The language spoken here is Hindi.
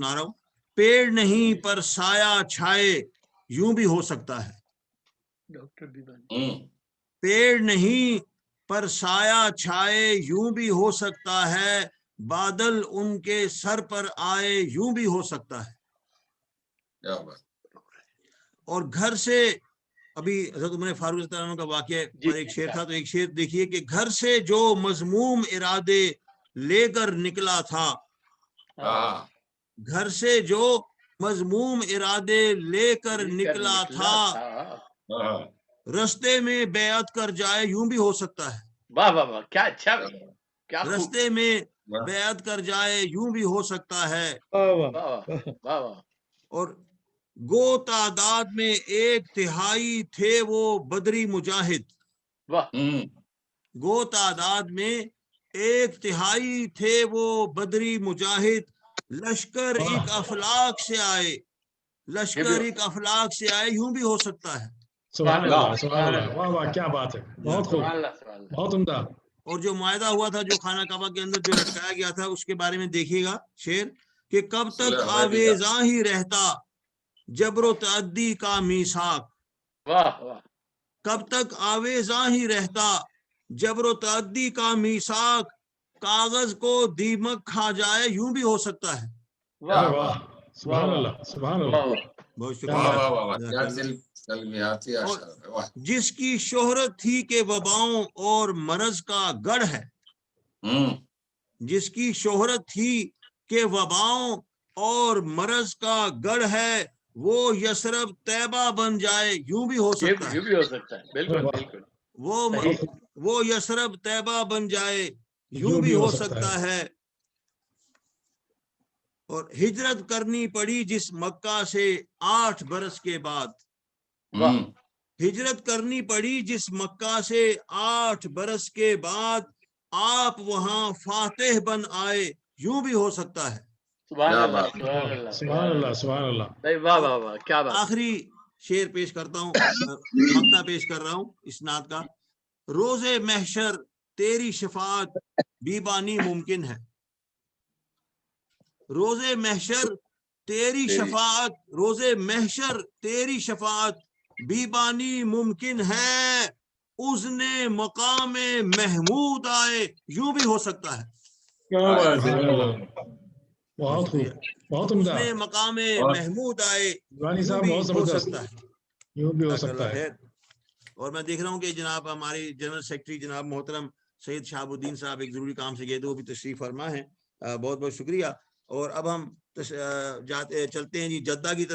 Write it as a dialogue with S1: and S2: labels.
S1: सुना रहा हूं, पेड़ नहीं पर साया छाए यूं भी हो सकता है।
S2: डॉक्टर दीवान।
S1: पेड़ नहीं पर साया छाए यूं भी हो सकता है, बादल उनके सर पर आए यूं भी हो सकता है।
S3: क्या बात।
S1: और घर से, अभी हज़रत उमर फारूक रज़ियल्लाहु अन्हु का वाक़या पर एक शेर था, तो एक शेर देखिए कि घर से जो मज़मूम इरादे लेकर निकला था, घर से जो मज़मूम इरादे लेकर निकला था, रास्ते में बेअत कर जाए यूं भी हो सकता है।
S2: वाह वाह वाह, क्या अच्छा, क्या
S1: रास्ते में बेअत कर जाए यूं भी हो सकता है। और गो तादाद में 1/3 थे वो बदरी मुजाहिद, गो तादाद में 1/3 थे वो बदरी मुजाहिद, लश्कर एक अफलाक से आए, लश्कर एक अफलाक से आए यूं भी हो सकता है।
S4: सुभान अल्लाह, सुभान अल्लाह, वाह वाह, क्या बात है, बहुत खूब, बहुत उम्दा।
S1: और जो मायदा हुआ था, जो खाना काबा के अंदर जो लटकाया गया था, उसके बारे में देखिएगा शेर कि कब तक आवेजा ही रहता जबरो तअद्दी का मीसाक, कब तक आवेजा ही रहता जबरो तअद्दी का मीसाक, कागज को दीमक खा जाए यूं भी हो सकता है।
S4: वाह, सुभान अल्लाह, सुभान अल्लाह,
S1: बहुत
S3: शुक्रिया।
S1: जिसकी शोहरत थी के वबाओं और मरज का गढ़ है, जिसकी शोहरत थी के वबाओं और मरज का गढ़ है, वो यसरब तैबा बन जाए यूं भी हो सकता है।
S2: ये भी हो सकता है, बिल्कुल बिल्कुल।
S1: वो यसरब तैबा बन जाए यूं भी हो सकता है। और हिजरत करनी पड़ी जिस मक्का से 8 बरस के बाद, हिजरत करनी पड़ी जिस मक्का से 8 बरस के बाद, आप वहां फातेह बन आए यूं भी हो सकता है।
S2: सुभान अल्लाह, सुभान अल्लाह,
S4: सुभान अल्लाह, सुभान अल्लाह।
S2: वाह वाह वाह, क्या बात।
S1: आखिरी शेर पेश करता हूँ, मक्ता पेश कर रहा हूँ इसनाद का। रोजे महशर तेरी शफाअत बीबानी मुमकिन है, रोजे महशर तेरी शफाअत, रोजे महशर तेरी शफाअत बीबानी मुमकिन है, उसने मकाम महमूद आए यूं भी हो सकता है।
S4: बहुत खूब, बहुत उम्दा।
S1: उसने मकाम महमूद आए
S4: साहब बहुत जबरदस्त, यूं भी हो सकता है।
S1: और मैं देख रहा हूँ कि जनाब हमारे जनरल सेक्रेटरी जनाब मोहतरम सैयद शहाबुद्दीन साहब एक जरूरी काम से गए थे, वो भी तशरीफ फरमा है, बहुत बहुत शुक्रिया। और अब हम चलते हैं जी जद्दा की तरफ।